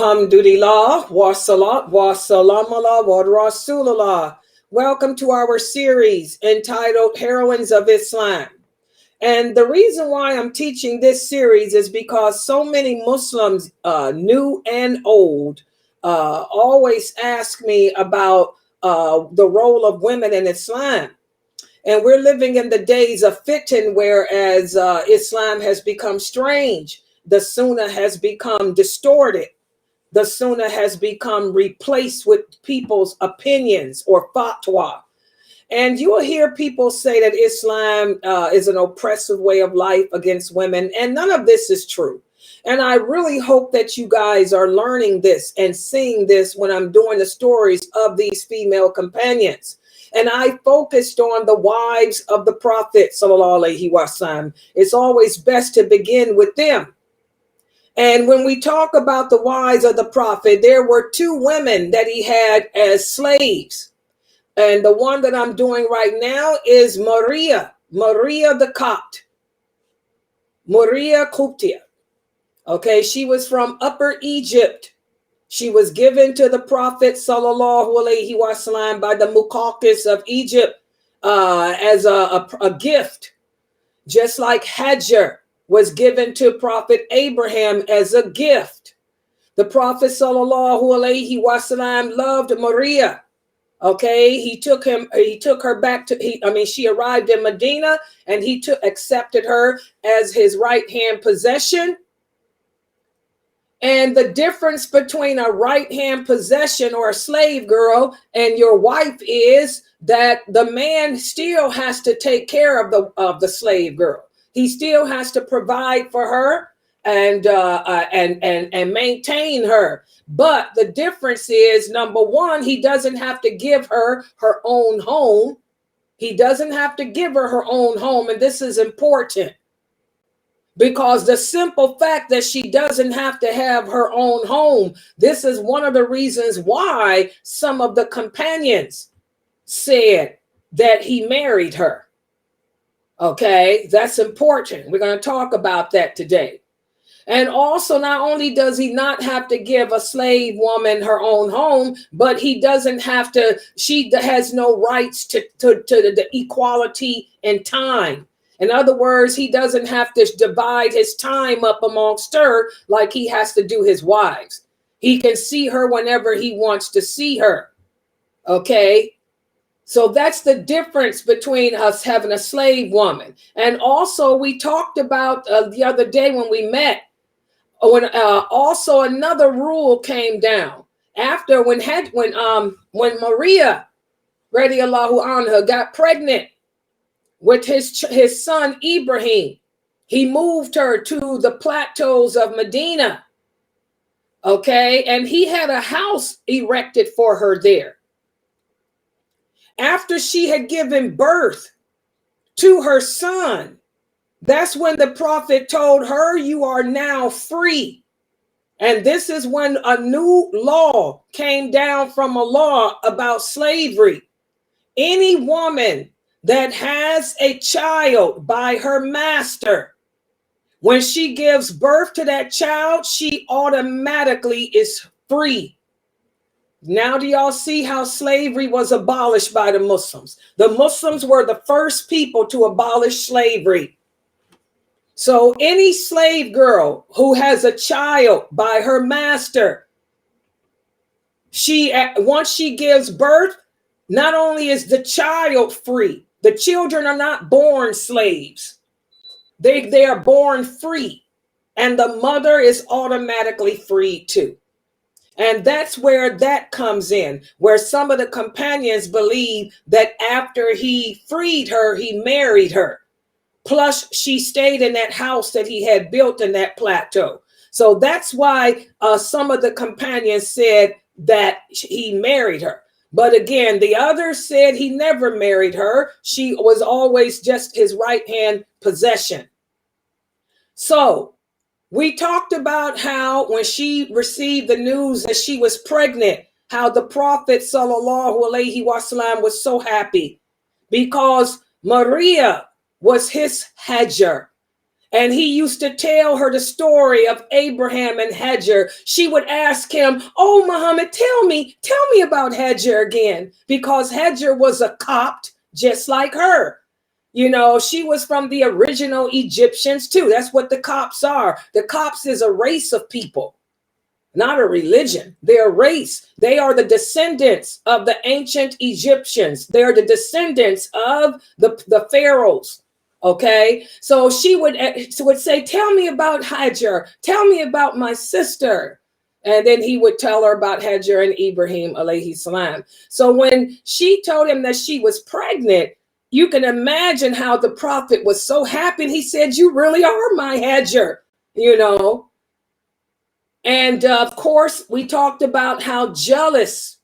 Alhamdulillah, wa salat, wa salam ala wa rasulullah. Welcome to our series entitled Heroines of Islam. And the reason why I'm teaching this series is because so many Muslims, new and old, always ask me about the role of women in Islam. And we're living in the days of fitan, whereas Islam has become strange. The Sunnah has become distorted. The Sunnah has become replaced with people's opinions or fatwa. And you will hear people say that Islam is an oppressive way of life against women. And none of this is true. And I really hope that you guys are learning this and seeing this when I'm doing the stories of these female companions. And I focused on the wives of the Prophet, sallallahu alaihi wasallam. It's always best to begin with them. And when we talk about the wives of the Prophet, there were two women that he had as slaves. And the one that I'm doing right now is Mariya the Copt, Mariya Quptiya. Okay, she was from Upper Egypt. She was given to the Prophet sallallahu alaihi wasallam by the Muqawqis of Egypt as a gift, just like Hajar was given to Prophet Ibrahim as a gift. The Prophet sallallahu alaihi wasallam loved Mariya. Okay, he took her back to, she arrived in Medina and he accepted her as his right-hand possession. And the difference between a right-hand possession or a slave girl and your wife is that the man still has to take care of the slave girl. He still has to provide for her and maintain her. But the difference is, number one, he doesn't have to give her her own home. He doesn't have to give her her own home. And this is important because the simple fact that she doesn't have to have her own home, this is one of the reasons why some of the companions said that he married her. Okay, that's important. We're going to talk about that today. And also, not only does he not have to give a slave woman her own home, but he doesn't have to, she has no rights to the equality in time. In other words, he doesn't have to divide his time up amongst her like he has to do his wives. He can see her whenever he wants to see her. Okay. So that's the difference between us having a slave woman. And also we talked about the other day when we met, when also another rule came down after when Mariya radiallahu anha got pregnant with his son Ibrahim. He moved her to the plateaus of Medina. Okay, and he had a house erected for her there. After she had given birth to her son, that's when the Prophet told her, you are now free. And this is when a new law came down from Allah about slavery. Any woman that has a child by her master, when she gives birth to that child, she automatically is free. Now do y'all see how slavery was abolished by the Muslims? The Muslims were the first people to abolish slavery. So any slave girl who has a child by her master, once she gives birth, not only is the child free, the children are not born slaves. They are born free, and the mother is automatically free too. And that's where that comes in, where some of the companions believe that after he freed her, he married her. Plus, she stayed in that house that he had built in that plateau. So that's why some of the companions said that he married her. But again, the others said he never married her. She was always just his right-hand possession. So we talked about how when she received the news that she was pregnant, how the Prophet sallallahu alaihi wasallam was so happy because Mariya was his Hajar. And he used to tell her the story of Abraham and Hajar. She would ask him, "Oh, Muhammad, tell me about Hajar again," because Hajar was a Copt just like her. You know, she was from the original Egyptians too. That's what the Copts are. The Copts is a race of people, not a religion. They're a race. They are the descendants of the ancient Egyptians. They're the descendants of the pharaohs. Okay, so she would say, "Tell me about Hajar. Tell me about my sister." And then he would tell her about Hajar and Ibrahim alayhi salam. So when she told him that she was pregnant, you can imagine how the prophet was so happy. He said, "You really are my Hajar," you know. And of course, we talked about how jealous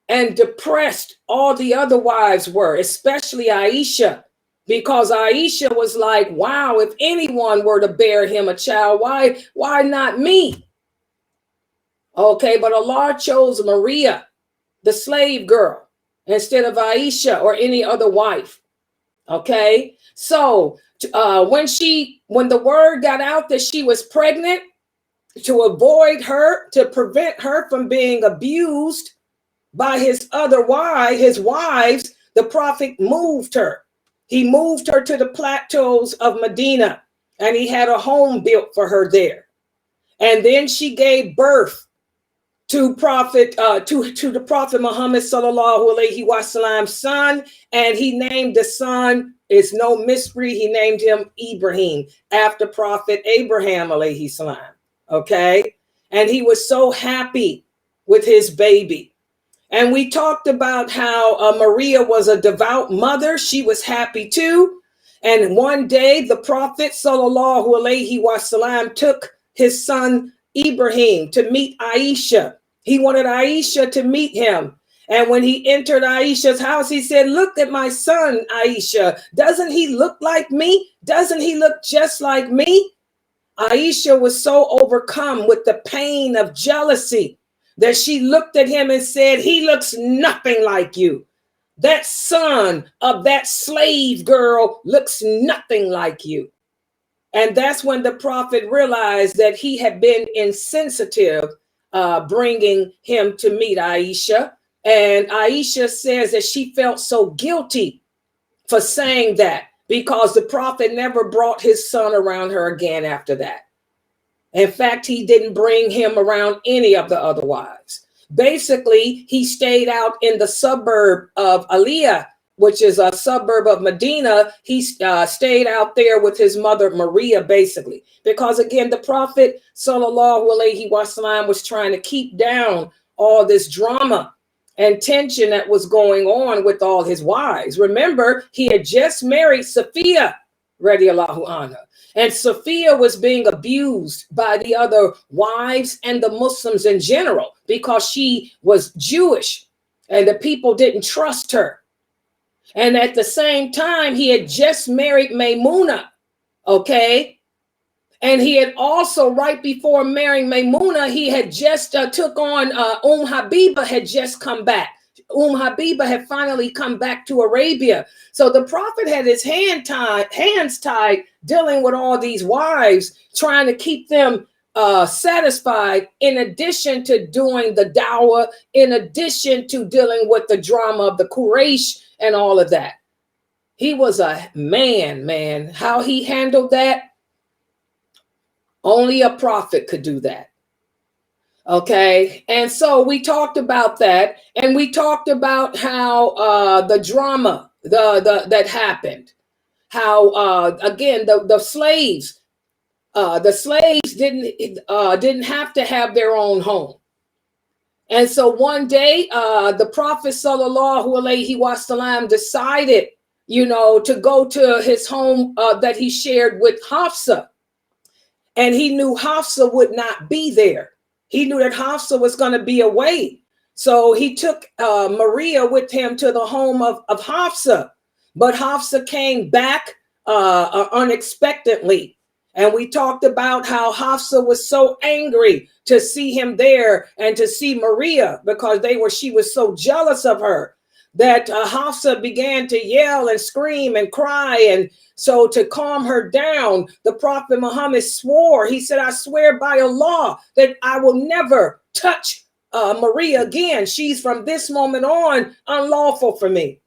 and depressed all the other wives were, especially Aisha, because Aisha was like, "Wow, if anyone were to bear him a child, why not me?" Okay, but Allah chose Mariya, the slave girl, instead of Aisha or any other wife. Okay, so when the word got out that she was pregnant, to avoid her, to prevent her from being abused by his wives, the prophet moved her. He moved her to the plateaus of Medina, and he had a home built for her there. And then she gave birth to the Prophet Muhammad sallallahu alaihi wasallam's son, and he named the son, it's no mystery, he named him Ibrahim, after Prophet Abraham alayhi salam. Okay, and he was so happy with his baby. And we talked about how Mariya was a devout mother. She was happy too. And one day the Prophet sallallahu alaihi wasallam took his son Ibrahim to meet Aisha. He wanted Aisha to meet him. And when he entered Aisha's house, he said, "Look at my son, Aisha. Doesn't he look like me? Doesn't he look just like me?" Aisha was so overcome with the pain of jealousy that she looked at him and said, "He looks nothing like you. That son of that slave girl looks nothing like you." And that's when the prophet realized that he had been insensitive, bringing him to meet Aisha. And Aisha says that she felt so guilty for saying that, because the prophet never brought his son around her again after that. In fact, he didn't bring him around any of the other wives. Basically, he stayed out in the suburb of Aliyah, which is a suburb of Medina. He stayed out there with his mother, Mariya, basically. Because again, the Prophet sallallahu alaihi wasallam was trying to keep down all this drama and tension that was going on with all his wives. Remember, he had just married Safiya, radiallahu anha. And Safiya was being abused by the other wives and the Muslims in general because she was Jewish and the people didn't trust her. And at the same time, he had just married Maymuna, okay? And he had also, right before marrying Maymuna, he had just took on Habiba had just come back. Habiba had finally come back to Arabia. So the prophet had his hands tied, dealing with all these wives, trying to keep them satisfied, in addition to doing the dawah, in addition to dealing with the drama of the Quraysh and all of that. He was a man. How he handled that, only a prophet could do that. Okay, and so we talked about that, and we talked about how the drama that happened, how again the slaves didn't have to have their own home. And so one day the Prophet sallallahu alaihi wasallam decided, to go to his home that he shared with Hafsa. And he knew Hafsa would not be there. He knew that Hafsa was going to be away. So he took Mariya with him to the home of Hafsa. But Hafsa came back unexpectedly. And we talked about how Hafsa was so angry to see him there and to see Mariya, because she was so jealous of her. that Hafsa began to yell and scream and cry. And so to calm her down, the Prophet Muhammad swore, he said, I swear by Allah that I will never touch Mariya again. She's from this moment on unlawful for me.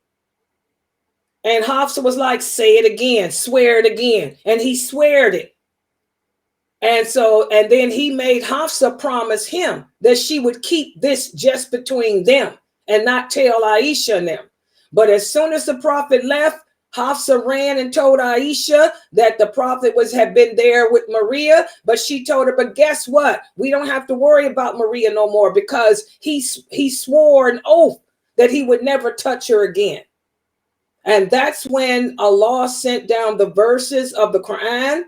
And Hafsa was like, say it again, swear it again. And he sweared it. And so, and then he made Hafsa promise him that she would keep this just between them and not tell Aisha and them. But as soon as the Prophet left, Hafsa ran and told Aisha that the Prophet had been there with Mariya, but she told her, but guess what? We don't have to worry about Mariya no more, because he swore an oath that he would never touch her again. And that's when Allah sent down the verses of the Quran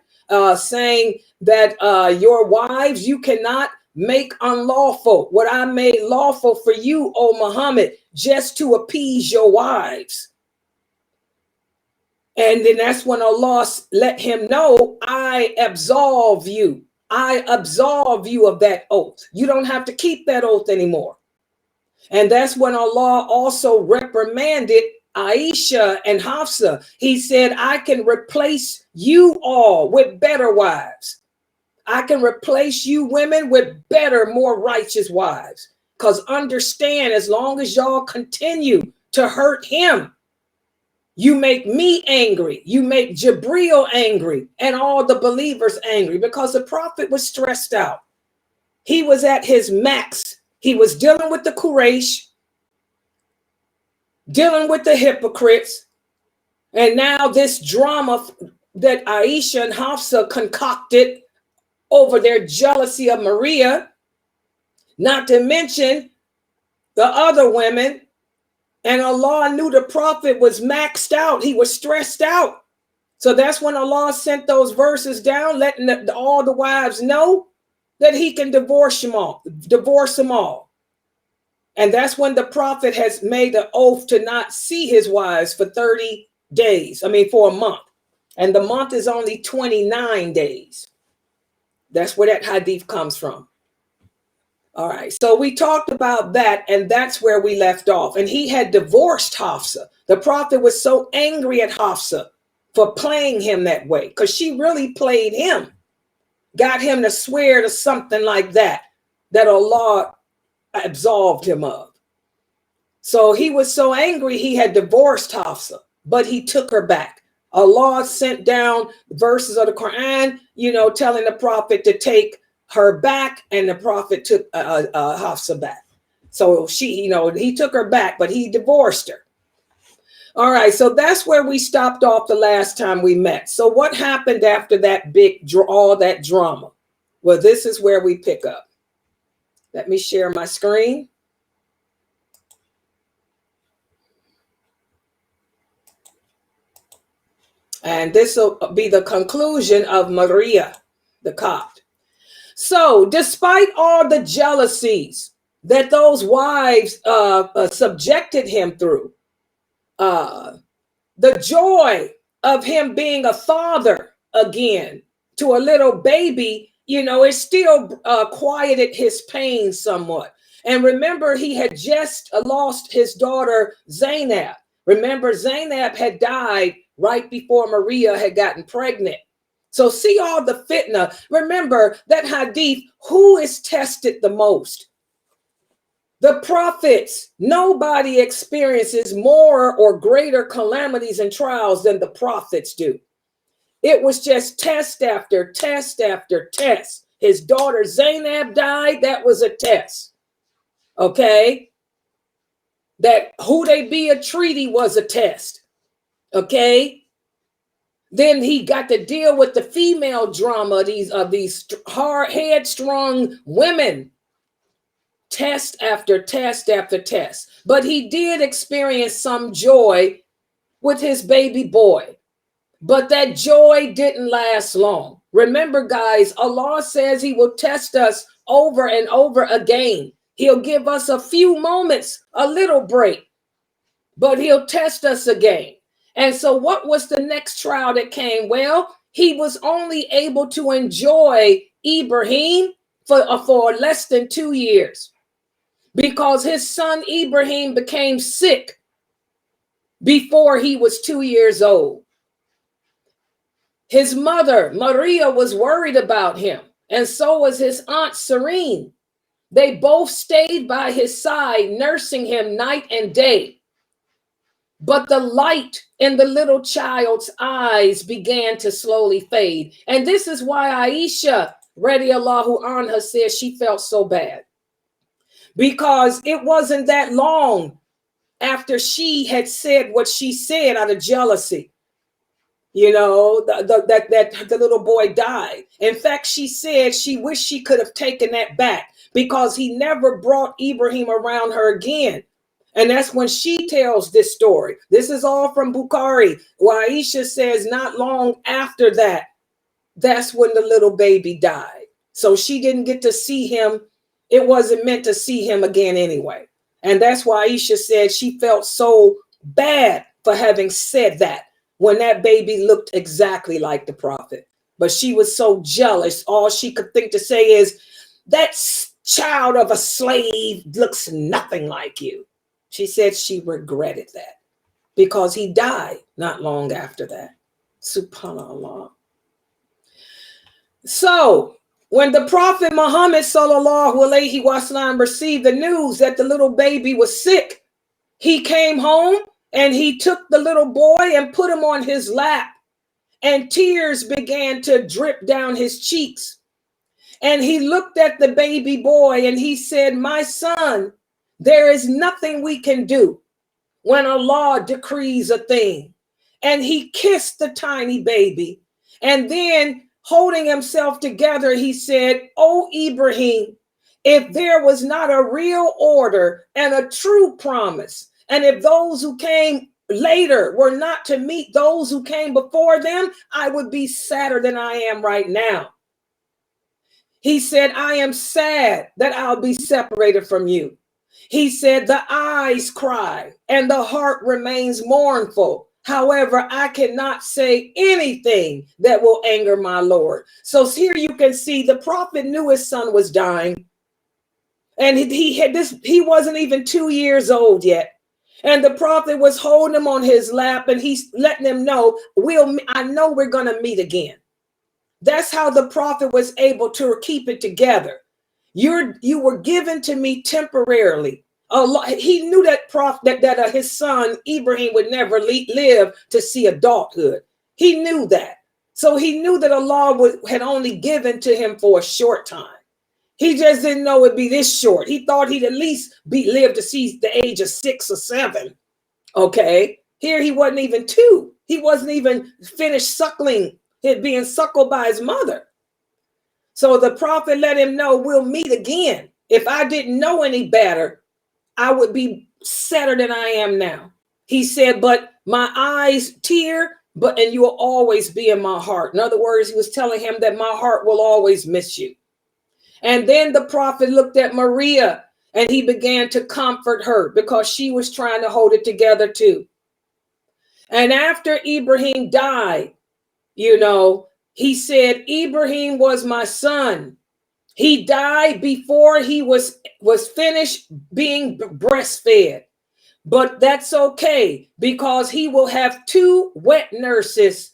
saying that your wives, you cannot make unlawful what I made lawful for you, O Muhammad, just to appease your wives. And then that's when Allah let him know, I absolve you. I absolve you of that oath. You don't have to keep that oath anymore. And that's when Allah also reprimanded Aisha and Hafsa. He said, I can replace you all with better wives. I can replace you women with better, more righteous wives. Because understand, as long as y'all continue to hurt him, you make me angry. You make Jibril angry and all the believers angry, because the Prophet was stressed out. He was at his max. He was dealing with the Quraysh, dealing with the hypocrites. And now this drama that Aisha and Hafsa concocted over their jealousy of Mariya, not to mention the other women. And Allah knew the Prophet was maxed out. He was stressed out. So that's when Allah sent those verses down, letting all the wives know that he can divorce them all. And that's when the Prophet has made an oath to not see his wives for 30 days. For a month. And the month is only 29 days. That's where that hadith comes from. All right, so we talked about that, and that's where we left off. And he had divorced Hafsa. The Prophet was so angry at Hafsa for playing him that way, because she really played him, got him to swear to something like that Allah absolved him of. So he was so angry, he had divorced Hafsa, but he took her back. Allah sent down verses of the Quran, telling the Prophet to take her back, and the Prophet took Hafsa back. So she, he took her back, but he divorced her. All right, so that's where we stopped off the last time we met. So what happened after that all that drama? Well, this is where we pick up. Let me share my screen. And this will be the conclusion of Mariya, the Copt. So despite all the jealousies that those wives subjected him through, the joy of him being a father again to a little baby, it still quieted his pain somewhat. And remember, he had just lost his daughter, Zainab. Remember, Zainab had died right before Mariya had gotten pregnant. So see all the fitna. Remember that hadith, who is tested the most? The prophets. Nobody experiences more or greater calamities and trials than the prophets do. It was just test after test after test. His daughter Zainab died. That was a test. Okay. That Hudaybiyah treaty was a test. Okay. Then he got to deal with the female drama of these hard, headstrong women. Test after test after test. But he did experience some joy with his baby boy. But that joy didn't last long. Remember, guys, Allah says he will test us over and over again. He'll give us a few moments, a little break, but he'll test us again. And so what was the next trial that came? Well, he was only able to enjoy Ibrahim for less than 2 years, because his son Ibrahim became sick before he was 2 years old. His mother, Mariya, was worried about him, and so was his aunt, Serene. They both stayed by his side, nursing him night and day. But the light in the little child's eyes began to slowly fade. And this is why Aisha, radiallahu anha, says she felt so bad. Because it wasn't that long after she had said what she said out of jealousy, you know, that the little boy died. In fact, she said she wished she could have taken that back because he never brought Ibrahim around her again. And that's when she tells this story. This is all from Bukhari, where Aisha says not long after that, that's when the little baby died. So she didn't get to see him. It wasn't meant to see him again anyway. And that's why Aisha said she felt so bad for having said that when that baby looked exactly like the prophet. But she was so jealous. All she could think to say is, that child of a slave looks nothing like you. She said she regretted that because he died not long after that. Subhanallah. So when the Prophet Muhammad sallallahu alaihi wasallam received the news that the little baby was sick, he came home and he took the little boy and put him on his lap, and tears began to drip down his cheeks. And he looked at the baby boy and he said, my son, there is nothing we can do when Allah decrees a thing. And he kissed the tiny baby, and then holding himself together, he said, oh, Ibrahim, if there was not a real order and a true promise, and if those who came later were not to meet those who came before them, I would be sadder than I am right now. He said, I am sad that I'll be separated from you. He said, the eyes cry and the heart remains mournful. However, I cannot say anything that will anger my Lord. So here you can see the prophet knew his son was dying. And he wasn't even 2 years old yet. And the prophet was holding him on his lap, and he's letting him know, I know we're going to meet again. That's how the prophet was able to keep it together. You were given to me temporarily. He knew that his son Ibrahim would never live to see adulthood. He knew that. So he knew that Allah had only given to him for a short time. He just didn't know it'd be this short. He thought he'd at least live to see the age of 6 or 7. Okay. Here he wasn't even 2. He wasn't even finished suckling, being suckled by his mother. So the prophet let him know, we'll meet again. If I didn't know any better, I would be sadder than I am now. He said, but my eyes tear, and you will always be in my heart. In other words, he was telling him that my heart will always miss you. And then the prophet looked at Mariya and he began to comfort her because she was trying to hold it together too. And after Ibrahim died, he said, Ibrahim was my son. He died before he was finished being breastfed. But that's okay because he will have 2 wet nurses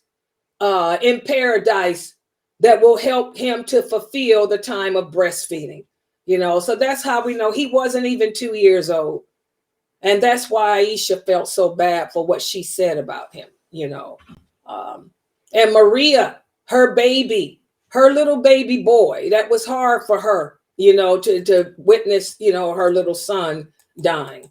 in paradise that will help him to fulfill the time of breastfeeding. So that's how we know he wasn't even 2 years old. And that's why Aisha felt so bad for what she said about him, and Mariya, her little baby boy, that was hard for her, to witness, her little son dying.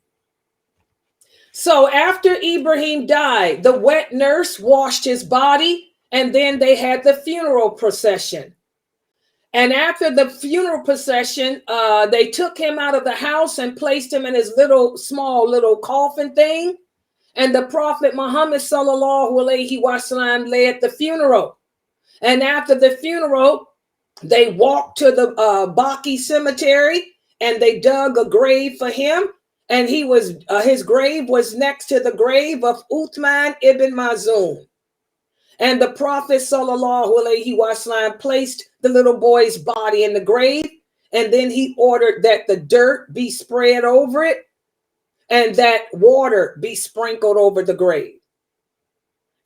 So after Ibrahim died, the wet nurse washed his body, and then they had the funeral procession. And after the funeral procession, they took him out of the house and placed him in his small little coffin thing. And the Prophet Muhammad sallallahu alaihi wasallam led the funeral. And after the funeral, they walked to the Baqi cemetery and they dug a grave for him. And his grave was next to the grave of Uthman ibn Mazun. And the Prophet sallallahu alaihi wasallam placed the little boy's body in the grave. And then he ordered that the dirt be spread over it. and that water be sprinkled over the grave.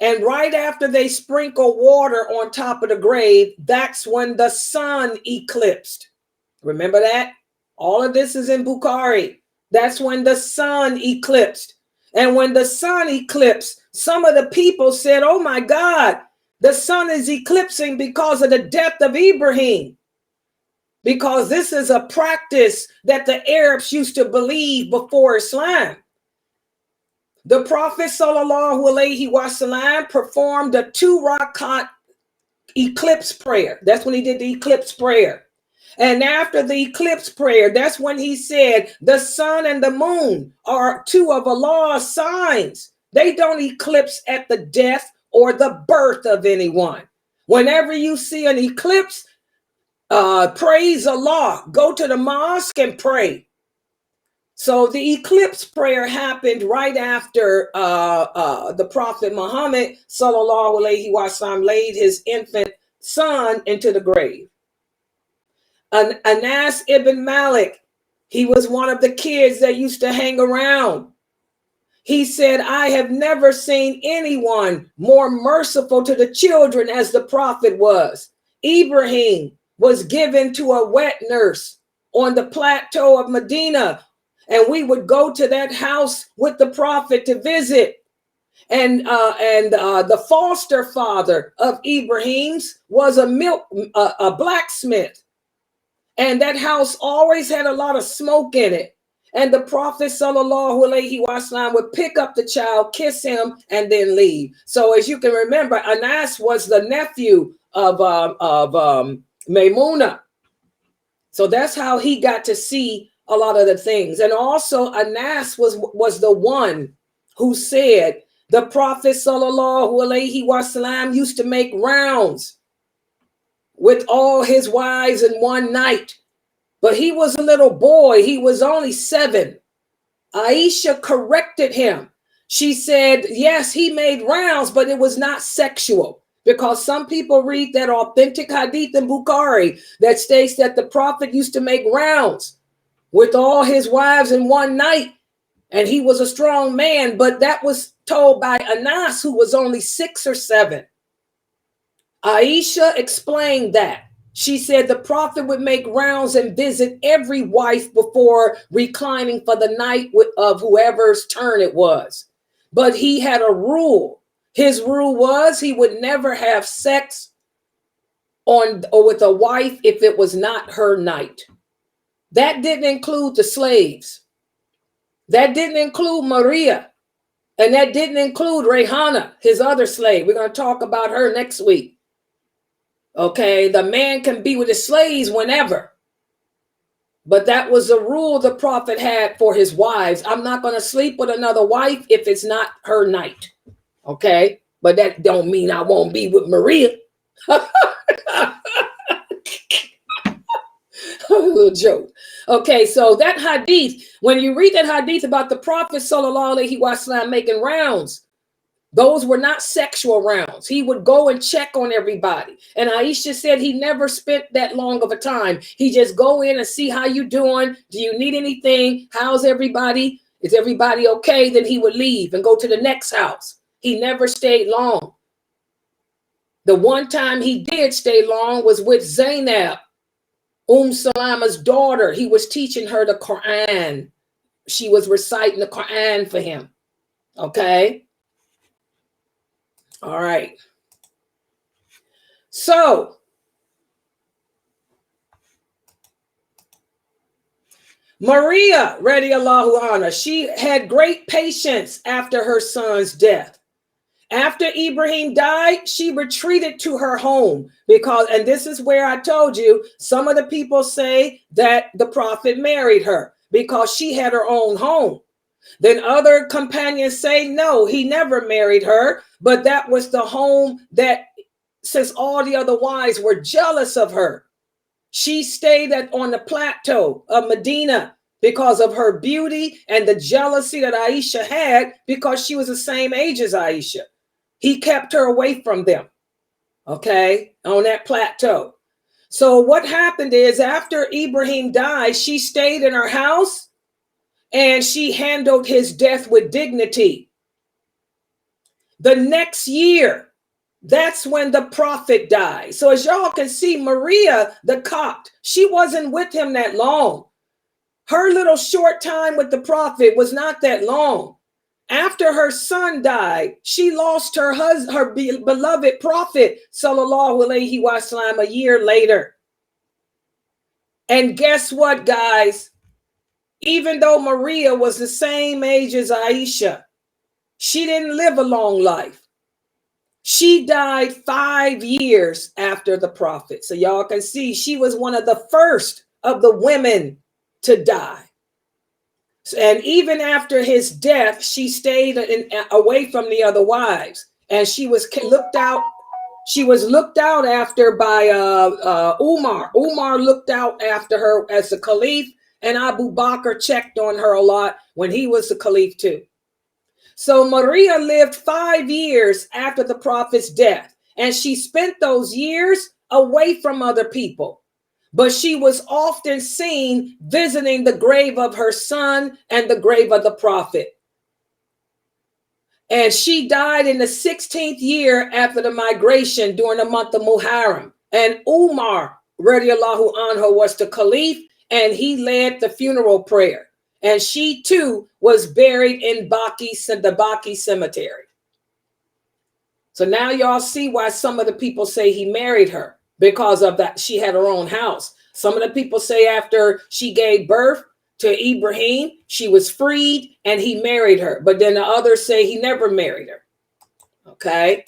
And right after they sprinkle water on top of the grave, that's when the sun eclipsed. Remember that? All of this is in Bukhari. That's when the sun eclipsed. And when the sun eclipsed, some of the people said, oh my God, the sun is eclipsing because of the death of Ibrahim. Because this is a practice that the Arabs used to believe before Islam. The Prophet ﷺ performed a 2 rakat eclipse prayer. That's when he did the eclipse prayer. And after the eclipse prayer, that's when he said, the sun and the moon are 2 of Allah's signs. They don't eclipse at the death or the birth of anyone. Whenever you see an eclipse, praise Allah. Go to the mosque and pray. So the eclipse prayer happened right after the Prophet Muhammad ﷺ laid his infant son into the grave. Anas ibn Malik, he was one of the kids that used to hang around. He said, I have never seen anyone more merciful to the children as the Prophet was. Ibrahim was given to a wet nurse on the plateau of Medina, and we would go to that house with the Prophet to visit. And the foster father of Ibrahim's was a blacksmith. And that house always had a lot of smoke in it. And the Prophet ﷺ would pick up the child, kiss him, and then leave. So as you can remember, Anas was the nephew of Maymuna. So that's how he got to see a lot of the things. And also Anas was the one who said the Prophet ﷺ used to make rounds with all his wives in one night. But he was a little boy. He was only 7. Aisha corrected him. She said, yes, he made rounds, but it was not sexual. Because some people read that authentic hadith in Bukhari that states that the Prophet used to make rounds with all his wives in one night. And he was a strong man, but that was told by Anas, who was only 6 or 7. Aisha explained that. She said the Prophet would make rounds and visit every wife before reclining for the night of whoever's turn it was. But he had a rule. His rule was he would never have sex on or with a wife if it was not her night. That didn't include the slaves. That didn't include Mariya. And that didn't include Rehana, his other slave. We're going to talk about her next week. Okay, the man can be with his slaves whenever. But that was the rule the Prophet had for his wives. I'm not going to sleep with another wife if it's not her night. Okay, but that don't mean I won't be with Mariya. A little joke. Okay, so that hadith, when you read that hadith about the Prophet ﷺ making rounds, those were not sexual rounds. He would go and check on everybody. And Aisha said he never spent that long of a time. He just go in and see how you doing. Do you need anything? How's everybody? Is everybody okay? Then he would leave and go to the next house. He never stayed long. The one time he did stay long was with Zainab, Salama's daughter. He was teaching her the Quran. She was reciting the Quran for him. Okay. All right. So Mariya, radiallahu anha, she had great patience after her son's death. After Ibrahim died, she retreated to her home because, and this is where I told you, some of the people say that the Prophet married her because she had her own home. Then other companions say, no, he never married her, but that was the home that, since all the other wives were jealous of her, she stayed on the plateau of Medina because of her beauty and the jealousy that Aisha had because she was the same age as Aisha. He kept her away from them, okay, on that plateau. So what happened is after Ibrahim died, she stayed in her house. and she handled his death with dignity. The next year, that's when the prophet died. So as y'all can see, Mariya, the Copt, she wasn't with him that long. Her little short time with the prophet was not that long. After her son died, she lost her husband, her beloved prophet, sallallahu alaihi wasallam, a year later. And guess what, guys? Even though Mariya was the same age as Aisha, she didn't live a long life. She died 5 years after the prophet. So y'all can see she was one of the first of the women to die. And even after his death, she stayed away from the other wives, and she was looked out. She was looked out after by Umar. Umar looked out after her as the caliph, and Abu Bakr checked on her a lot when he was the caliph too. So Mariya lived 5 years after the prophet's death, and she spent those years away from other people. But she was often seen visiting the grave of her son and the grave of the prophet. And she died in the 16th year after the migration during the month of Muharram. And Umar, radiallahu anhu, was the caliph, and he led the funeral prayer. And she too was buried in the Baqi cemetery. So now y'all see why some of the people say he married her. Because of that, she had her own house. Some of the people say after she gave birth to Ibrahim, she was freed and he married her. But then the others say he never married her. Okay.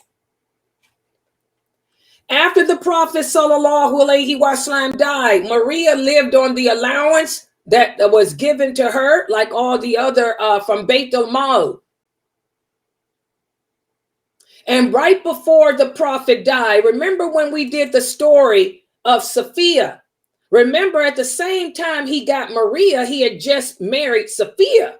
After the Prophet sallallahu alaihi wasallam died, Mariya lived on the allowance that was given to her, like all the other from Beit al-Mal. And right before the prophet died, remember when we did the story of Sophia? Remember at the same time he got Mariya, he had just married Sophia.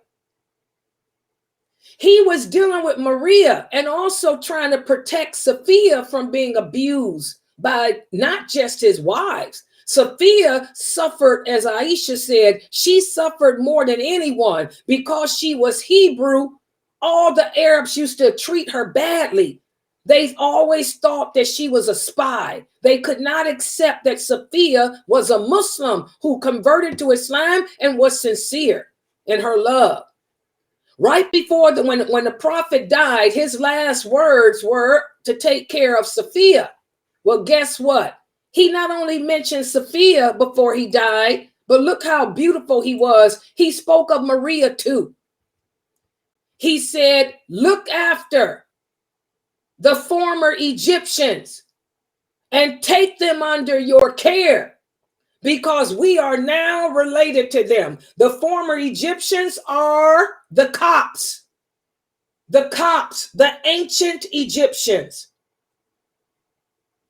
He was dealing with Mariya and also trying to protect Sophia from being abused by not just his wives. Sophia suffered, as Aisha said, she suffered more than anyone because she was Hebrew. All the Arabs used to treat her badly. They always thought that she was a spy. They could not accept that Sophia was a Muslim who converted to Islam and was sincere in her love. Right before when the prophet died, his last words were to take care of Sophia. Well, guess what? He not only mentioned Sophia before he died, but look how beautiful he was. He spoke of Mariya too. He said, look after the former Egyptians and take them under your care because we are now related to them. The former Egyptians are the Copts, the ancient Egyptians.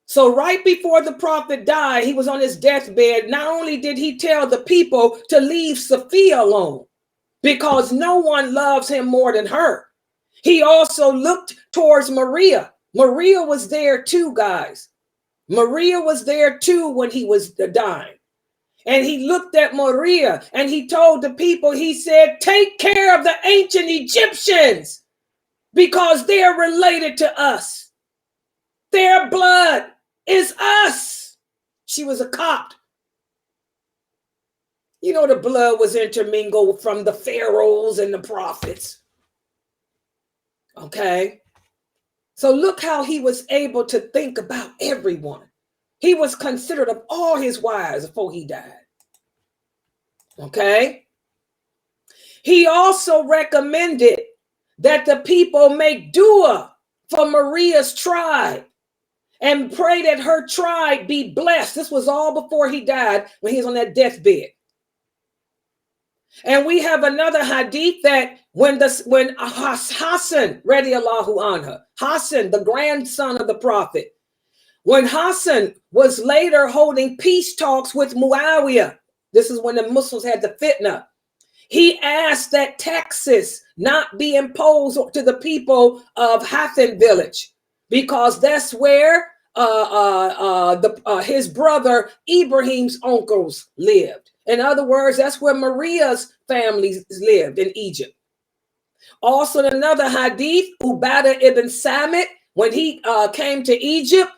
So right before the prophet died, he was on his deathbed. Not only did he tell the people to leave Sophia alone, because no one loves him more than her. He also looked towards Mariya. Mariya was there too, guys. Mariya was there too when he was dying. And he looked at Mariya and he told the people, he said, take care of the ancient Egyptians because they're related to us. Their blood is us. She was a Copt. You know, the blood was intermingled from the pharaohs and the prophets. Okay. So look how he was able to think about everyone. He was considerate of all his wives before he died. Okay. He also recommended that the people make dua for Mariya's tribe and pray that her tribe be blessed. This was all before he died, when he was on that deathbed. And we have another hadith that when Hassan, radiallahu anhu, Hassan, the grandson of the prophet, when Hassan was later holding peace talks with Muawiyah, this is when the Muslims had the fitna, he asked that taxes not be imposed to the people of Hathan village, because that's where his brother Ibrahim's uncles lived. In other words, that's where Mariya's families lived in Egypt. Also, another hadith, Ubadah ibn Samit, when he came to Egypt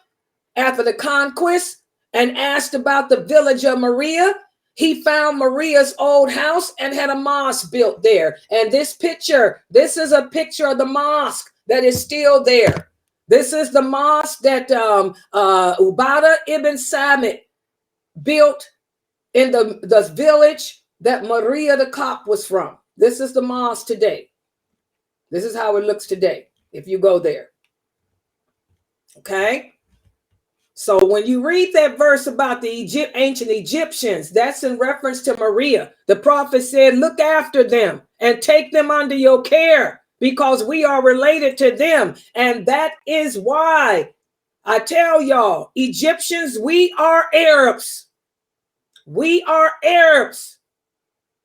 after the conquest and asked about the village of Mariya, he found Mariya's old house and had a mosque built there. And this picture, this is a picture of the mosque that is still there. This is the mosque that Ubadah ibn Samit built in the village that Mariya the Cop was from. This is the mosque today. This is how it looks today if you go there. Okay? So when you read that verse about the ancient Egyptians, that's in reference to Mariya. The prophet said, look after them and take them under your care because we are related to them. And that is why I tell y'all, Egyptians, we are Arabs. We are Arabs.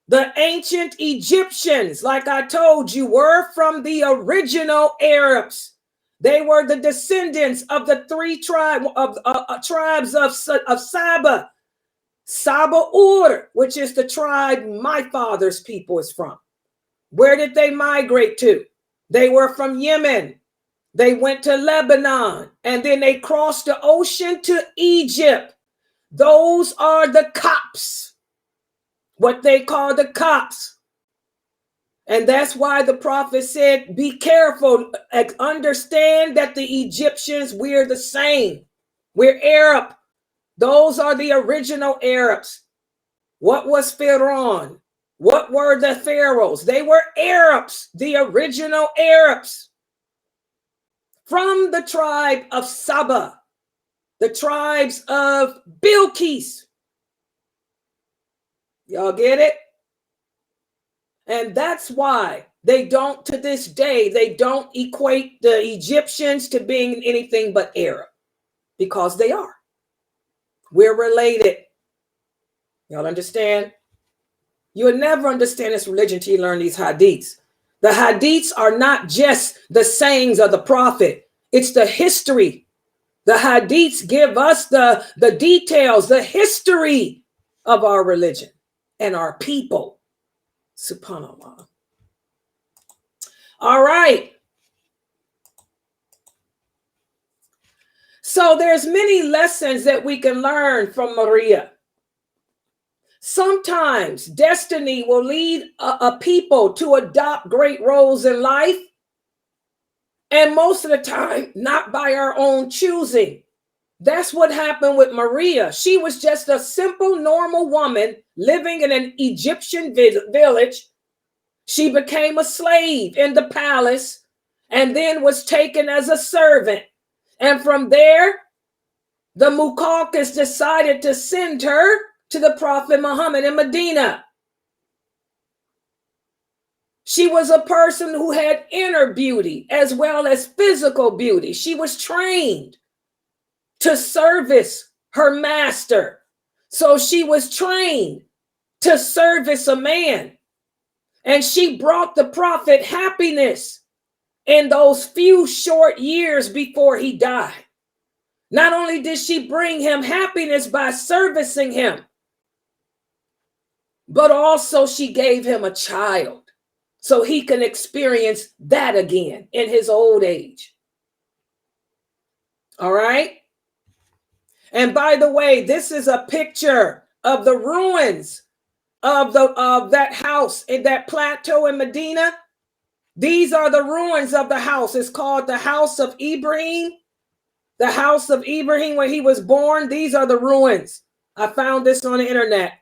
The ancient Egyptians, like I told you, were from the original Arabs. They were the descendants of the three tribes of Saba. Saba-Ur, which is the tribe my father's people is from. Where did they migrate to? They were from Yemen. They went to Lebanon, and then they crossed the ocean to Egypt. Those are the Copts, what they call the Copts. And that's why the prophet said, be careful, understand that the Egyptians, we're the same. We're Arab. Those are the original Arabs. What was Pharaoh? What were the pharaohs? They were Arabs, the original Arabs. From the tribe of Saba, the tribes of Bilqis. Y'all get it? And that's why they don't, to this day, they don't equate the Egyptians to being anything but Arab, because they are. We're related. Y'all understand? You'll never understand this religion till you learn these hadiths. The hadiths are not just the sayings of the prophet. It's the history. The hadiths give us the details, the history of our religion and our people. Subhanallah. All right. So there's many lessons that we can learn from Mariya. Sometimes destiny will lead a people to adopt great roles in life. And most of the time, not by our own choosing. That's what happened with Mariya. She was just a simple, normal woman living in an Egyptian village. She became a slave in the palace and then was taken as a servant. And from there, the Muqawqis decided to send her to the Prophet Muhammad in Medina. She was a person who had inner beauty as well as physical beauty. She was trained to service her master. So she was trained to service a man. And she brought the prophet happiness in those few short years before he died. Not only did she bring him happiness by servicing him, but also she gave him a child so he can experience that again in his old age. All right. And by the way, this is a picture of the ruins of that house in that plateau in Medina. These are the ruins of the house. It's called the house of Ibrahim. The house of Ibrahim where he was born. These are the ruins. I found this on the internet.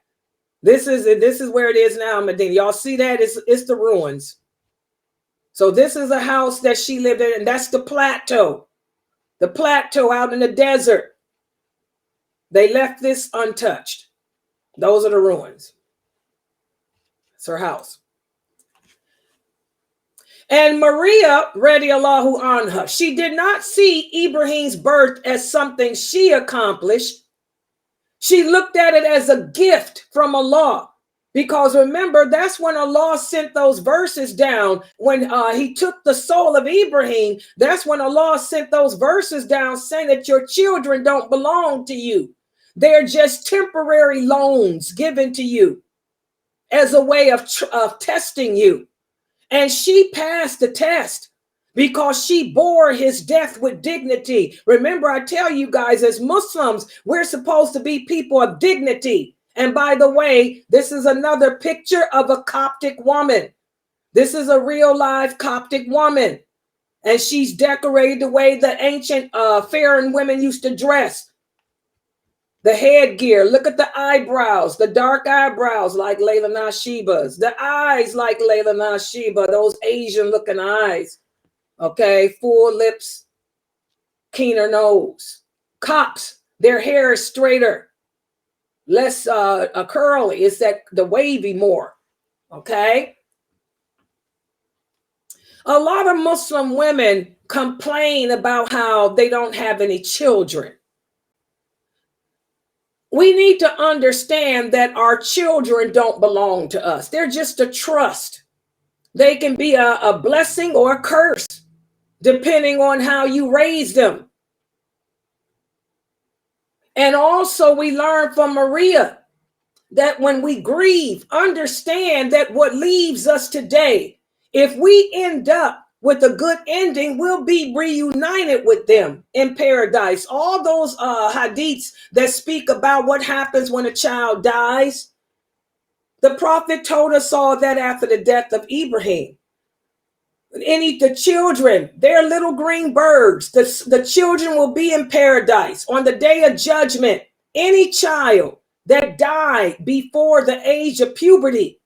This is where it is now in Medina. Y'all see that? It's the ruins. So this is a house that she lived in, and that's the plateau. The plateau out in the desert. They left this untouched. Those are the ruins. It's her house. And Mariya, radiallahu anha, she did not see Ibrahim's birth as something she accomplished. She looked at it as a gift from Allah. Because remember, that's when Allah sent those verses down. When he took the soul of Ibrahim, that's when Allah sent those verses down saying that your children don't belong to you. They're just temporary loans given to you. as a way of testing you. And she passed the test because she bore his death with dignity. Remember, I tell you guys, as Muslims, we're supposed to be people of dignity. And by the way, this is another picture of a Coptic woman. This is a real live Coptic woman. And she's decorated the way the ancient Pharaoh women used to dress. The headgear, look at the eyebrows, the dark eyebrows like lailanasheeba's, the eyes like lailanasheeba, those Asian looking eyes. Okay, full lips, keener nose. Copts, their hair is straighter, less curly. It's that the wavy more. Okay. A lot of Muslim women complain about how they don't have any children. We need to understand that our children don't belong to us. They're just a trust. They can be a blessing or a curse, depending on how you raise them. And also we learn from Mariya that when we grieve, understand that what leaves us today, if we end up with a good ending, we'll be reunited with them in paradise. All those hadiths that speak about what happens when a child dies, the Prophet told us all that after the death of Ibrahim. The children, they're little green birds. The children will be in paradise on the day of judgment. Any child that died before the age of puberty,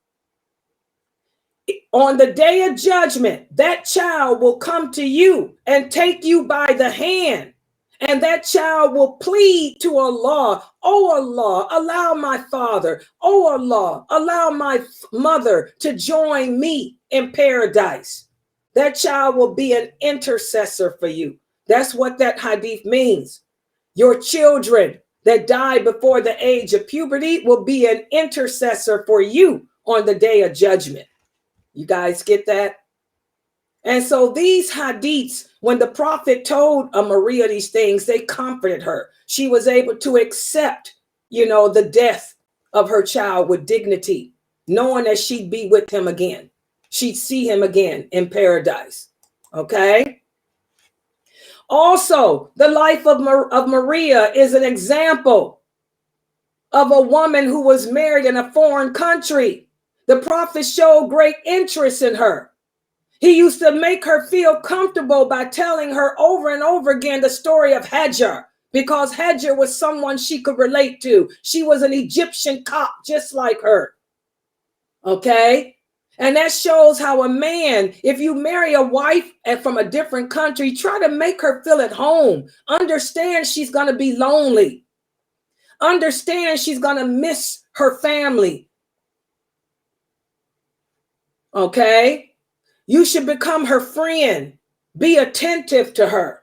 on the day of judgment, that child will come to you and take you by the hand. And that child will plead to Allah, "Oh Allah, allow my father, oh Allah, allow my mother to join me in paradise." That child will be an intercessor for you. That's what that hadith means. Your children that die before the age of puberty will be an intercessor for you on the day of judgment. You guys get that? And so these hadiths, when the Prophet told Mariya these things, they comforted her. She was able to accept, the death of her child with dignity, knowing that she'd be with him again. She'd see him again in paradise. Okay? Also, the life of Mariya is an example of a woman who was married in a foreign country. The Prophet showed great interest in her. He used to make her feel comfortable by telling her over and over again the story of Hajar, because Hajar was someone she could relate to. She was an Egyptian Copt just like her. Okay? And that shows how a man, if you marry a wife from a different country, try to make her feel at home. Understand she's going to be lonely. Understand she's going to miss her family. Okay? You should become her friend. Be attentive to her.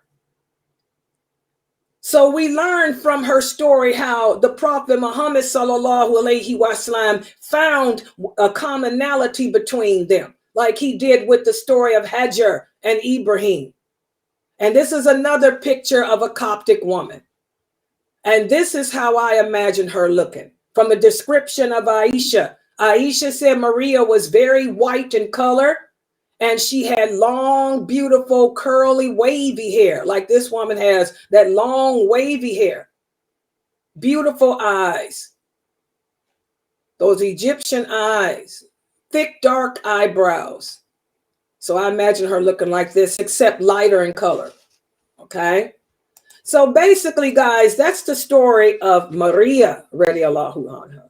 So we learn from her story how the Prophet Muhammad sallallahu alaihi wasallam found a commonality between them, like he did with the story of Hajar and Ibrahim. And this is another picture of a Coptic woman. And this is how I imagine her looking. From the description of Aisha, Aisha said Mariya was very white in color, and she had long, beautiful, curly, wavy hair, like this woman has, that long, wavy hair. Beautiful eyes. Those Egyptian eyes. Thick, dark eyebrows. So I imagine her looking like this, except lighter in color. Okay? So basically, guys, that's the story of Mariya, radiallahu anha.